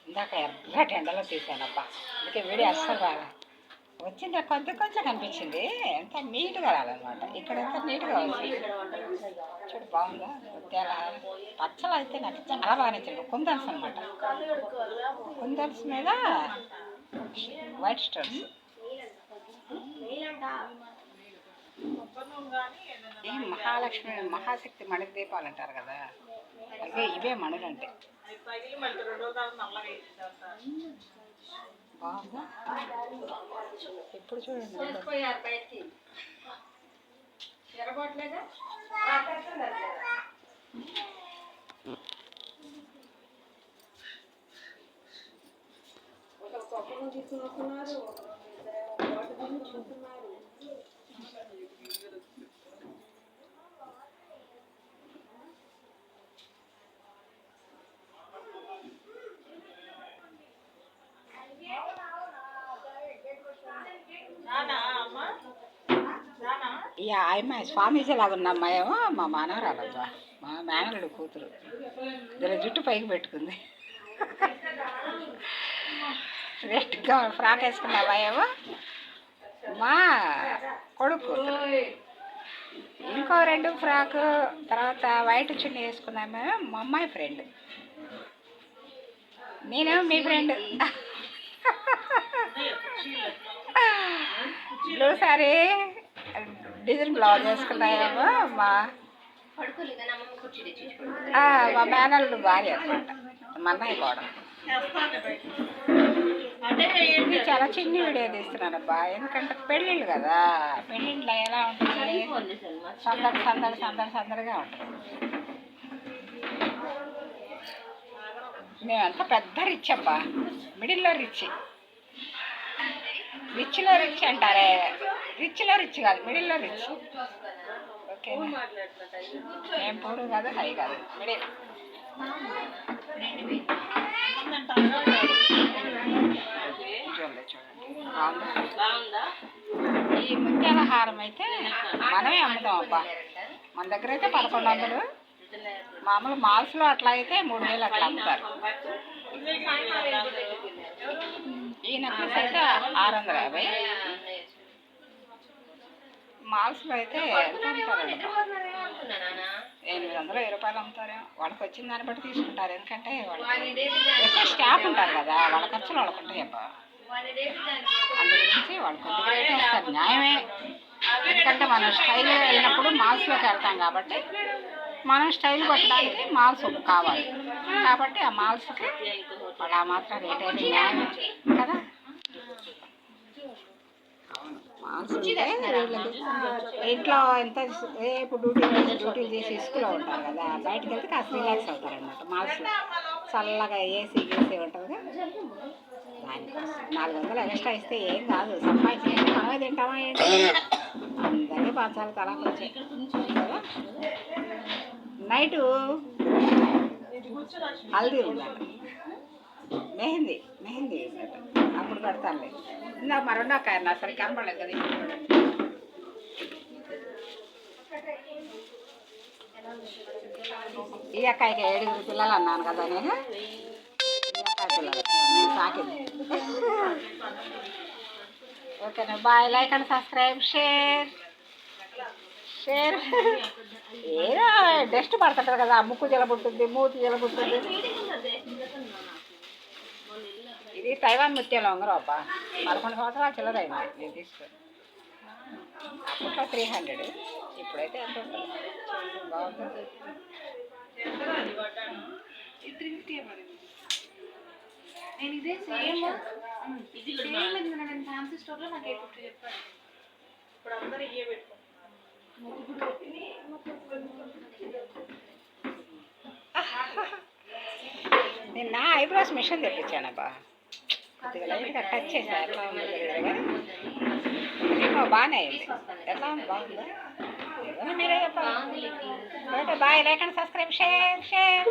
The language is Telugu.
ఇందాక ఎర్రటి ఎండలో తీసానబ్బా, అందుకే వీడియో అస్సలు రాలే. వచ్చింది కొంచెం కొంచెం కనిపించింది, ఎంత నీట్గా రాలన్నమాట. ఇక్కడ ఎంత నీట్గా వస్తుంది చూడు, బాగుందా. ముత్యాల పచ్చలు అయితే నాకు చాలా బాగా నచ్చింది. కుందన్స్ అనమాట, కుందన్స్ మీద వైట్ స్టోన్స్. ఈ మహాలక్ష్మి మహాశక్తి మణి దీపాలు అంటారు కదా, అలాగే ఇవే మణులు అంటే. బాగుందా ఇప్పుడు చూడండి. ఈ అమ్మాయి స్వామీజీ లాగా ఉన్న అమ్మాయేమో మా మానవరాలబ్బా, మా మేనలుడు కూతురు. ఇద్దరు జుట్టు పైకి పెట్టుకుంది. రెస్ట్గా ఫ్రాక్ వేసుకున్న అమ్మాయేమో మా కొడుకు కూతురు. ఇంకో రెండు ఫ్రాక్ తర్వాత వైట్ చున్నీ వేసుకున్నామేమో మా అమ్మాయి ఫ్రెండ్. నేనేమో మీ friend. Blue sari design blouse వేసుకున్నాయేమో మా మేనల్లుడు భార్య అనమాట, మా అన్నయ్య కూడా. ఇది చాలా చిన్న వీడియో తీస్తున్నానబ్బా, ఎందుకంటే పెళ్ళిళ్ళు కదా, పెళ్ళిళ్ళు ఎలా ఉంటుంది, సందడి సందడి సందడి సందడిగా ఉంటుంది. మేమంతా పెద్ద రిచ్ అబ్బా, మిడిల్లో రిచ్. రిచ్లో రిచ్ అంటారే, రిచ్లో రిచ్ కాదు, మిడిల్లో రిచ్. ఓకేనా, ఏం పూర్ కాదు, హై కాదు, మిడిల్. చూడండి బాగుందా. ఈ ముత్యాల హారం అయితే మనమే అమ్ముతాం అబ్బా. మన దగ్గర అయితే 1100, మామూలు మాల్స్లో అట్లా అయితే 3000 అట్లా అమ్ముతారు. ఈ నెక్లెస్ అయితే 650, మాల్స్లో అయితే ఎంత అమ్ముతారండి, 820 రూపాయలు అమ్ముతారేమో. వాళ్ళకి వచ్చిన దాన్ని బట్టి తీసుకుంటారు, ఎందుకంటే వాళ్ళకి ఎక్కువ స్టాఫ్ ఉంటారు కదా, వాళ్ళ ఖర్చులు వాళ్ళకు ఉంటాయి అబ్బా. అందు గురించి వాళ్ళు కొద్దిగా రేట్ వేస్తారు, న్యాయమే. ఎందుకంటే మనం స్టైల్ వెళ్ళినప్పుడు మాల్స్లోకి వెళ్తాం కాబట్టి, మనం స్టైల్ కొట్టడానికి మాల్స్ కావాలి కాబట్టి ఆ మాల్స్కి వాళ్ళు ఆ మాత్రం రేట్ అయితే న్యాయమే కదా. మాల్స్ ఉంటే ఇంట్లో ఎంత రేపు డ్యూటీలు చేసి స్కూల్లో ఉంటారు కదా, బయటకు వెళ్తే కాస్త రిలాక్స్ అవుతారనమాట. మాల్స్లో చల్లగా ఏసీ ఉంటుంది, దానికోసం 400 ఎక్స్ట్రా ఇస్తే ఏం కాదు, సంపాదించి మనమే తింటామా ఏంటి, అందరికీ పంచాలి తలాకు వచ్చాయి కదా. నైటు హల్దీ ఉందంట, మెహందీ ఉందట, అప్పుడు కడతానులే. ఇందాక మా రెండో అక్క నా సరే కనపడలేదు కదా. ఈ అక్కాయికి 7 పిల్లలు అన్నాను కదా నేను, ఈ అక్కాయి పిల్లలు నేను సాకింది. ఓకేనా, bye. Like and subscribe, share. ఏదో డస్ట్ పడుతుంటారు కదా, ముక్కు జలబుట్టుంది, మూతి జలబుట్టుంది. ఇది తైవాన్ ముత్యాల ఉంగరం అబ్బా, 11 సంవత్సరాల చిల్లర అయింది నేను తీసుకుని. అప్పట్లో 300, ఇప్పుడైతే ఎంత ఉంటుంది. బాగుంటుంది. నేను ఇదే సేమ్ ఫ్యాన్సీ స్టోర్లో నాకు 850 చెప్పాను. ఇప్పుడు అందరూ ఇవే పెట్టుకుంటారు. నేను నా ఐబ్రోస్ మిషన్ తెప్పించానబ్బా, కొద్దిగా లైట్గా టచ్ చేశాను, ఎట్లా ఉంది బాగానే అయింది. ఎట్లా ఉంది, బాగుందా? మీరే చెప్పాలి. Bye. Like and subscribe, share.